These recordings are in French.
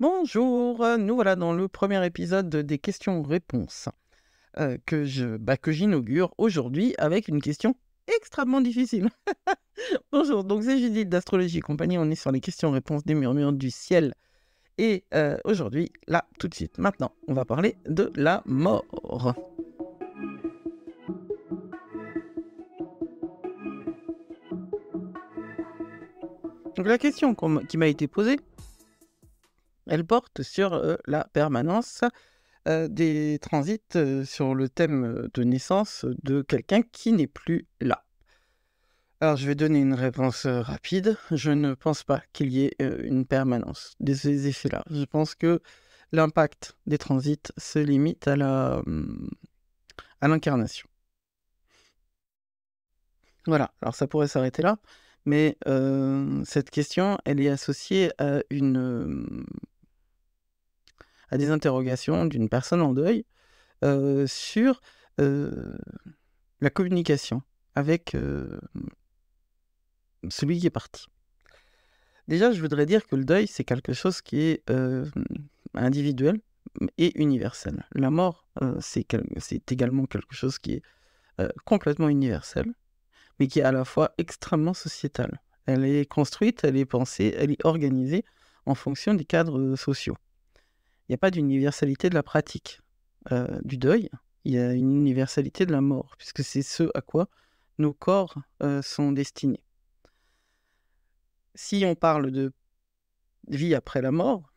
Bonjour, nous voilà dans le premier épisode des questions-réponses que j'inaugure aujourd'hui avec une question extrêmement difficile. Bonjour, donc c'est Judith d'Astrologie et compagnie, on est sur les questions-réponses des murmures du ciel. Et aujourd'hui, là, tout de suite, maintenant, on va parler de la mort. Donc la question qui m'a été posée, elle porte sur la permanence des transits sur le thème de naissance de quelqu'un qui n'est plus là. Alors, je vais donner une réponse rapide. Je ne pense pas qu'il y ait une permanence de ces effets-là. Je pense que l'impact des transits se limite à l'incarnation. Voilà, alors ça pourrait s'arrêter là, mais cette question, elle est associée à des interrogations d'une personne en deuil sur la communication avec celui qui est parti. Déjà, je voudrais dire que le deuil, c'est quelque chose qui est individuel et universel. La mort, c'est également quelque chose qui est complètement universel, mais qui est à la fois extrêmement sociétal. Elle est construite, elle est pensée, elle est organisée en fonction des cadres sociaux. Il n'y a pas d'universalité de la pratique du deuil, il y a une universalité de la mort, puisque c'est ce à quoi nos corps sont destinés. Si on parle de vie après la mort,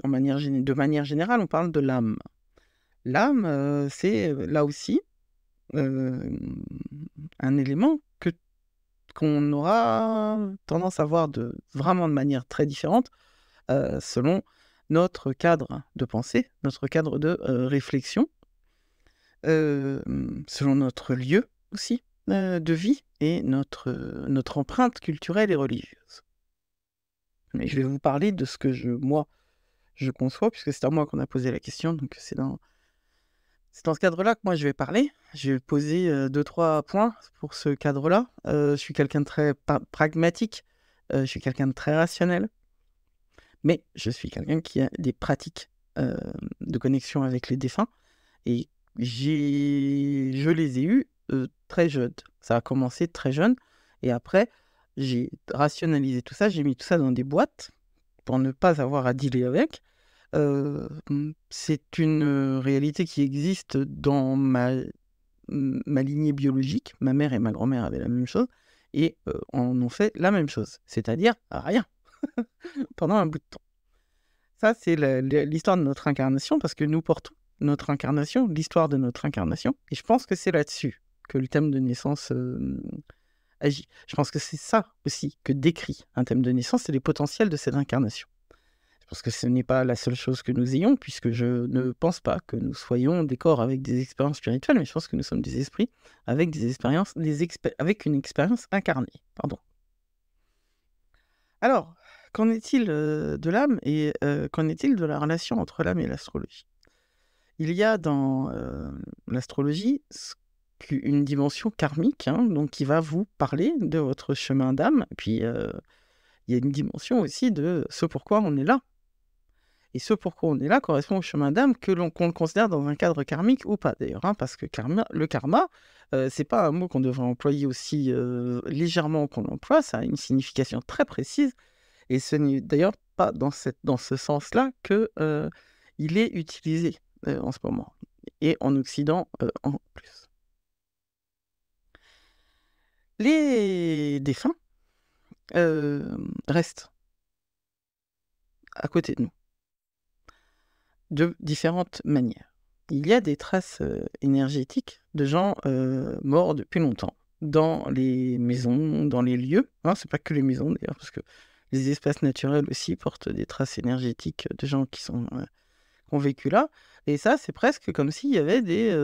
de manière générale, on parle de l'âme. L'âme, c'est là aussi un élément qu'on aura tendance à voir vraiment de manière très différente selon notre cadre de pensée, notre cadre de réflexion, selon notre lieu aussi de vie et notre empreinte culturelle et religieuse. Mais je vais vous parler de ce que moi, je conçois, puisque c'est à moi qu'on a posé la question, donc c'est dans ce cadre-là que moi je vais parler. Je vais poser 2-3 points pour ce cadre-là. Je suis quelqu'un de très pragmatique, je suis quelqu'un de très rationnel, mais je suis quelqu'un qui a des pratiques de connexion avec les défunts, et je les ai eues très jeunes. Ça a commencé très jeune, et après, j'ai rationalisé tout ça, j'ai mis tout ça dans des boîtes pour ne pas avoir à dealer avec. C'est une réalité qui existe dans ma lignée biologique. Ma mère et ma grand-mère avaient la même chose et en ont fait la même chose, c'est-à-dire rien, pendant un bout de temps. Ça, c'est l'histoire de notre incarnation, parce que nous portons notre incarnation, l'histoire de notre incarnation, et je pense que c'est là-dessus que le thème de naissance agit. Je pense que c'est ça aussi que décrit un thème de naissance, c'est les potentiels de cette incarnation. Parce que ce n'est pas la seule chose que nous ayons, puisque je ne pense pas que nous soyons des corps avec des expériences spirituelles, mais je pense que nous sommes des esprits avec avec une expérience incarnée. Pardon. Alors, qu'en est-il de l'âme et qu'en est-il de la relation entre l'âme et l'astrologie? Il y a dans l'astrologie une dimension karmique, hein, donc qui va vous parler de votre chemin d'âme, puis il y a une dimension aussi de ce pourquoi on est là. Et ce pourquoi on est là correspond au chemin d'âme qu'on le considère dans un cadre karmique ou pas d'ailleurs, hein, parce que le karma, c'est pas un mot qu'on devrait employer aussi légèrement qu'on l'emploie, ça a une signification très précise, et ce n'est d'ailleurs pas dans ce sens-là que il est utilisé en ce moment, et en Occident en plus. Les défunts restent à côté de nous, de différentes manières. Il y a des traces énergétiques de gens morts depuis longtemps, dans les maisons, dans les lieux. Hein, c'est pas que les maisons d'ailleurs, parce que les espaces naturels aussi portent des traces énergétiques de gens qui ont vécu là. Et ça, c'est presque comme s'il y avait des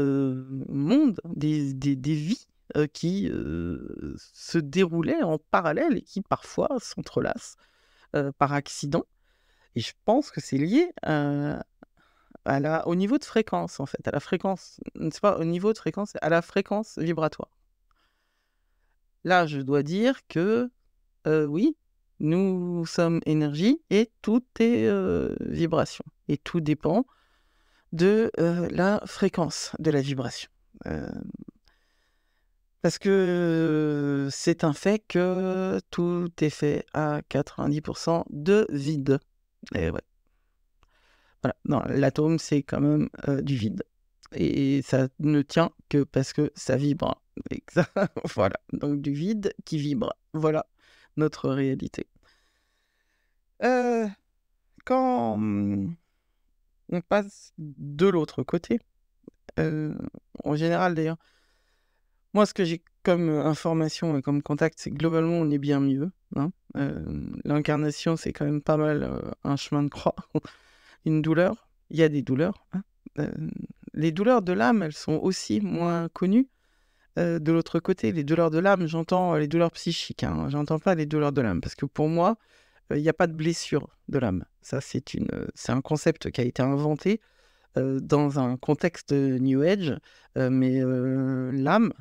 mondes, des vies qui se déroulaient en parallèle et qui parfois s'entrelacent par accident. Et je pense que c'est lié au niveau de fréquence, en fait, à la fréquence, c'est pas au niveau de fréquence, à la fréquence vibratoire. Là, je dois dire que oui, Nous sommes énergie et tout est vibration. Et tout dépend de la fréquence de la vibration. Parce que c'est un fait que tout est fait à 90% de vide. Et ouais, voilà. Non, l'atome, c'est quand même du vide. Et ça ne tient que parce que ça vibre. Et que ça- voilà, donc du vide qui vibre. Voilà notre réalité. Euh, quand on passe de l'autre côté, euh, en général d'ailleurs, moi ce que j'ai comme information et comme contact, c'est que globalement on est bien mieux, hein. L'incarnation, c'est quand même pas mal un chemin de croix, une douleur. Il y a des douleurs, hein. Euh, les douleurs de l'âme, elles sont aussi moins connues. De l'autre côté, les douleurs de l'âme, j'entends les douleurs psychiques, hein. J'entends pas les douleurs de l'âme, parce que pour moi, il n'y a pas de blessure de l'âme. Ça, c'est un concept qui a été inventé dans un contexte New Age, mais l'âme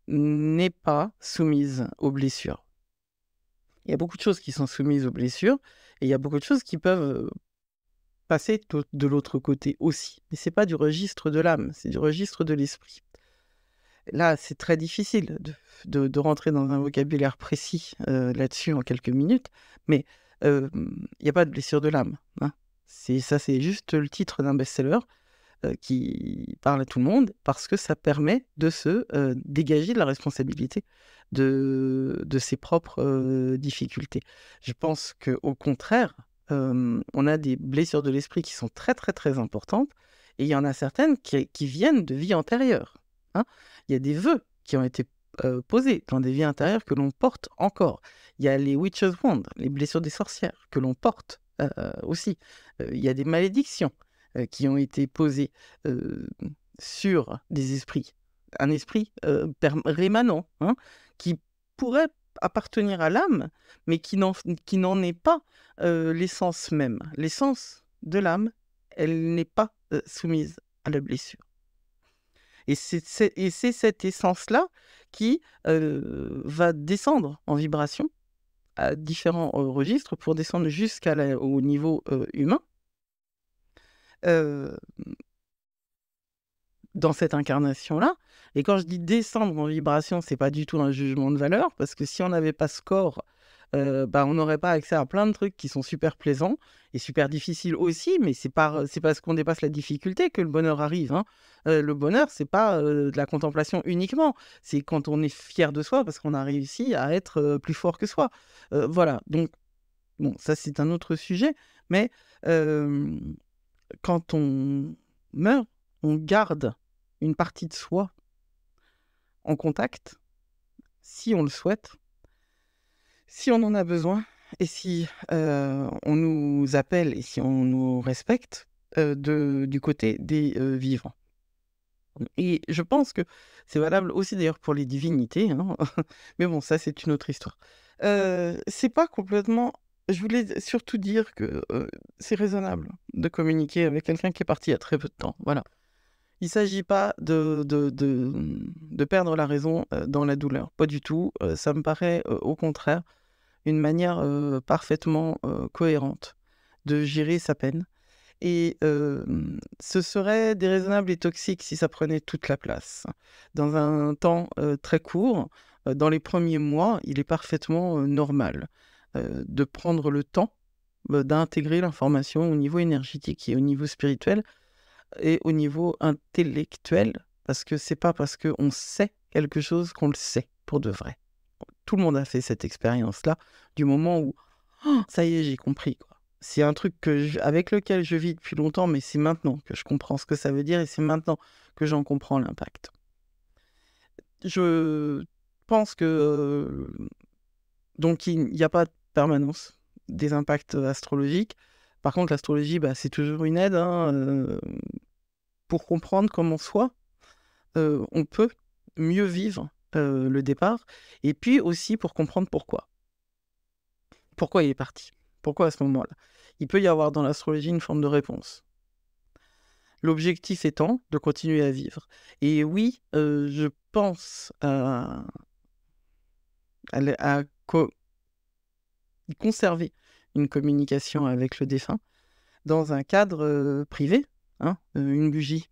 n'est pas soumise aux blessures. Il y a beaucoup de choses qui sont soumises aux blessures, et il y a beaucoup de choses qui peuvent passer de l'autre côté aussi. Mais c'est pas du registre de l'âme, c'est du registre de l'esprit. Là, c'est très difficile de rentrer dans un vocabulaire précis là-dessus en quelques minutes, mais il n'y a pas de blessure de l'âme, hein. C'est juste le titre d'un best-seller qui parle à tout le monde parce que ça permet de se dégager de la responsabilité de ses propres difficultés. Je pense qu'au contraire, on a des blessures de l'esprit qui sont très très très importantes et il y en a certaines qui viennent de vies antérieures, hein. Il y a des vœux qui ont été posés dans des vies antérieures que l'on porte encore. Il y a les witches' wands, les blessures des sorcières que l'on porte aussi. Il y a des malédictions qui ont été posées sur des esprits. Un esprit rémanent, hein, qui pourrait appartenir à l'âme, mais qui n'en est pas l'essence même. L'essence de l'âme, elle n'est pas soumise à la blessure. Et c'est cette essence-là qui va descendre en vibration à différents registres pour descendre jusqu'au niveau humain. Euh, dans cette incarnation-là. Et quand je dis descendre en vibration, c'est pas du tout un jugement de valeur, parce que si on n'avait pas ce corps, on n'aurait pas accès à plein de trucs qui sont super plaisants et super difficiles aussi, mais c'est parce qu'on dépasse la difficulté que le bonheur arrive, hein. Le bonheur, c'est pas de la contemplation uniquement, c'est quand on est fier de soi parce qu'on a réussi à être plus fort que soi. Voilà, donc bon, ça c'est un autre sujet, mais euh, quand on meurt, on garde une partie de soi en contact, si on le souhaite, si on en a besoin, et si on nous appelle et si on nous respecte du côté des vivants. Et je pense que c'est valable aussi d'ailleurs pour les divinités, hein. Mais bon, ça c'est une autre histoire. C'est pas complètement... Je voulais surtout dire que c'est raisonnable de communiquer avec quelqu'un qui est parti il y a très peu de temps. Voilà. Il ne s'agit pas de perdre la raison dans la douleur, pas du tout. Ça me paraît au contraire une manière parfaitement cohérente de gérer sa peine. Et ce serait déraisonnable et toxique si ça prenait toute la place. Dans un temps très court, dans les premiers mois, il est parfaitement normal de prendre le temps d'intégrer l'information au niveau énergétique et au niveau spirituel et au niveau intellectuel, parce que c'est pas parce qu'on sait quelque chose qu'on le sait pour de vrai. Tout le monde a fait cette expérience-là, du moment où oh, ça y est, j'ai compris, quoi. C'est un truc avec lequel je vis depuis longtemps, mais c'est maintenant que je comprends ce que ça veut dire et c'est maintenant que j'en comprends l'impact. Je pense que donc il n'y a pas de permanence des impacts astrologiques. Par contre, l'astrologie, c'est toujours une aide, hein, pour comprendre comment soi, on peut mieux vivre le départ, et puis aussi pour comprendre pourquoi. Pourquoi il est parti? Pourquoi à ce moment-là? Il peut y avoir dans l'astrologie une forme de réponse. L'objectif étant de continuer à vivre. Et oui, je pense à à conserver une communication avec le défunt dans un cadre privé, hein, une bougie.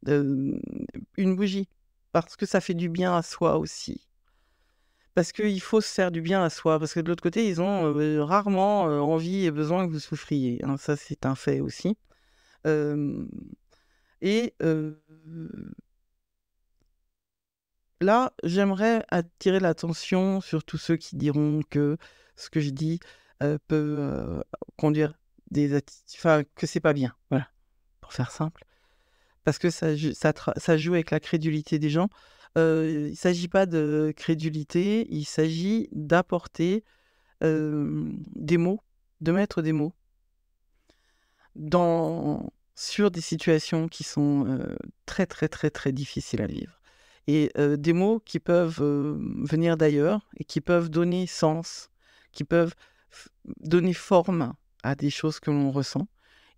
Une bougie, parce que ça fait du bien à soi aussi. Parce qu'il faut se faire du bien à soi, parce que de l'autre côté, ils ont rarement envie et besoin que vous souffriez, hein, ça c'est un fait aussi. Euh, et là, j'aimerais attirer l'attention sur tous ceux qui diront que ce que je dis peut conduire enfin, que c'est pas bien, voilà, pour faire simple. Parce que ça joue avec la crédulité des gens. Il ne s'agit pas de crédulité, il s'agit d'apporter des mots, de mettre des mots sur des situations qui sont très, très, très, très difficiles à vivre. Et des mots qui peuvent venir d'ailleurs et qui peuvent donner sens, qui peuvent donner forme à des choses que l'on ressent.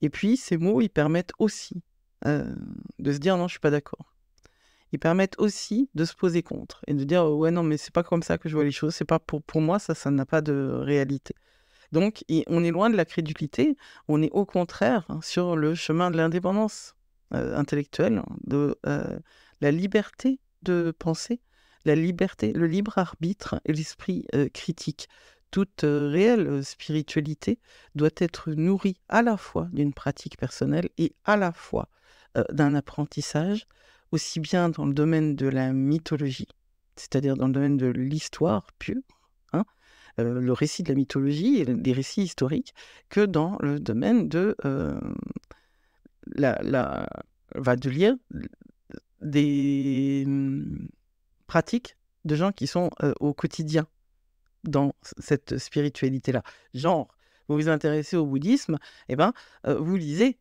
Et puis, ces mots, ils permettent aussi de se dire non, je suis pas d'accord. Ils permettent aussi de se poser contre et de dire ouais, non, mais c'est pas comme ça que je vois les choses, c'est pas pour moi, ça n'a pas de réalité. Donc, on est loin de la crédulité, on est au contraire sur le chemin de l'indépendance intellectuelle, de la liberté de penser, la liberté, le libre arbitre et l'esprit critique. Toute réelle spiritualité doit être nourrie à la fois d'une pratique personnelle et à la fois d'un apprentissage, aussi bien dans le domaine de la mythologie, c'est-à-dire dans le domaine de l'histoire pure, hein, le récit de la mythologie et les récits historiques, que dans le domaine de de lire des pratiques de gens qui sont au quotidien dans cette spiritualité-là. Genre, vous vous intéressez au bouddhisme, eh ben, vous lisez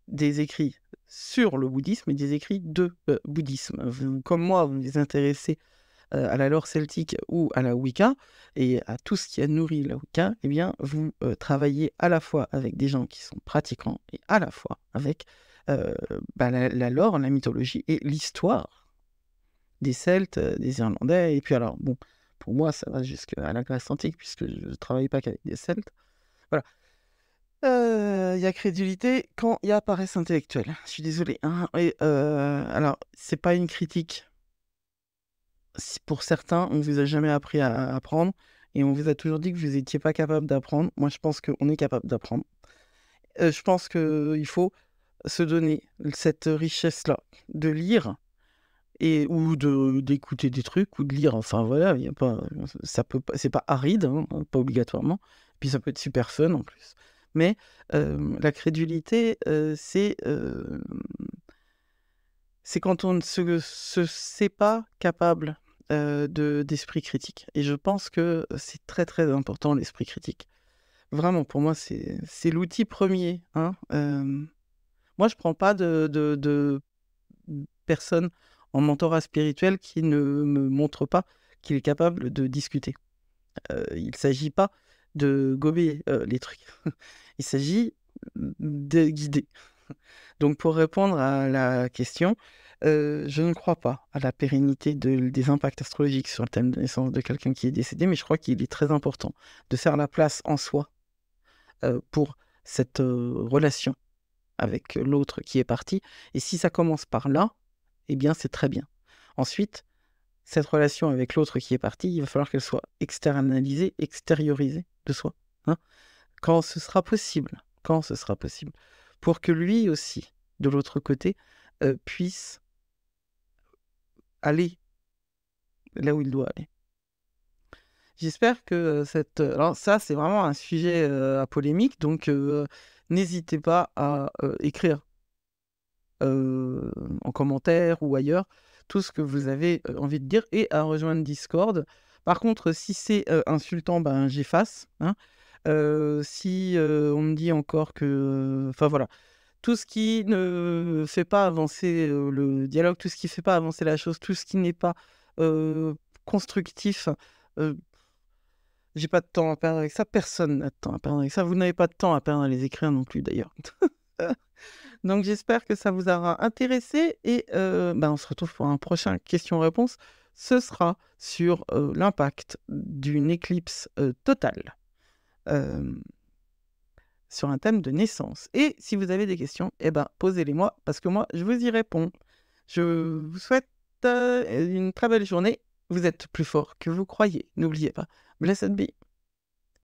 des écrits sur le bouddhisme et des écrits de bouddhisme. Comme moi, vous vous intéressez à la lore celtique ou à la Wicca, et à tout ce qui a nourri la Wicca, eh bien, vous travaillez à la fois avec des gens qui sont pratiquants et à la fois avec la lore, la mythologie et l'histoire des Celtes, des Irlandais. Et puis alors, bon, pour moi, ça va jusqu'à la Grèce antique, puisque je ne travaille pas qu'avec des Celtes. Voilà. Il y a crédulité quand il y a paresse intellectuelle. Je suis désolé, hein. Et, alors, c'est pas une critique. Pour certains, on vous a jamais appris à apprendre et on vous a toujours dit que vous n'étiez pas capable d'apprendre. Moi, je pense qu'on est capable d'apprendre. Je pense qu'il faut se donner cette richesse-là de lire ou d'écouter des trucs ou de lire. Enfin voilà, y a pas, c'est pas aride, hein, pas obligatoirement. Puis ça peut être super fun en plus. Mais la crédulité, c'est quand on ne se sait pas capable d'esprit critique. Et je pense que c'est très très important l'esprit critique. Vraiment, pour moi, c'est l'outil premier, hein. Moi, je prends pas de personne en mentorat spirituel qui ne me montre pas qu'il est capable de discuter. Il ne s'agit pas de gober les trucs. Il s'agit de guider. Donc, pour répondre à la question, je ne crois pas à la pérennité des impacts astrologiques sur le thème de naissance de quelqu'un qui est décédé, mais je crois qu'il est très important de faire la place en soi pour cette relation avec l'autre qui est parti. Et si ça commence par là, eh bien, c'est très bien. Ensuite, cette relation avec l'autre qui est parti, il va falloir qu'elle soit externalisée, extériorisée de soi, hein, quand ce sera possible, pour que lui aussi, de l'autre côté, puisse aller là où il doit aller. J'espère que alors ça, c'est vraiment un sujet à polémique, donc n'hésitez pas à écrire en commentaire ou ailleurs tout ce que vous avez envie de dire et à rejoindre Discord. Par contre, si c'est insultant, ben j'efface, hein. Si on me dit encore que... Enfin voilà, tout ce qui ne fait pas avancer le dialogue, tout ce qui ne fait pas avancer la chose, tout ce qui n'est pas constructif, j'ai pas de temps à perdre avec ça, personne n'a de temps à perdre avec ça, vous n'avez pas de temps à perdre à les écrire non plus d'ailleurs. Donc j'espère que ça vous aura intéressé et on se retrouve pour un prochain question-réponse ce sera sur l'impact d'une éclipse totale sur un thème de naissance. Et si vous avez des questions, eh ben, posez-les-moi, parce que moi, je vous y réponds. Je vous souhaite une très belle journée. Vous êtes plus fort que vous croyez. N'oubliez pas. Blessed be.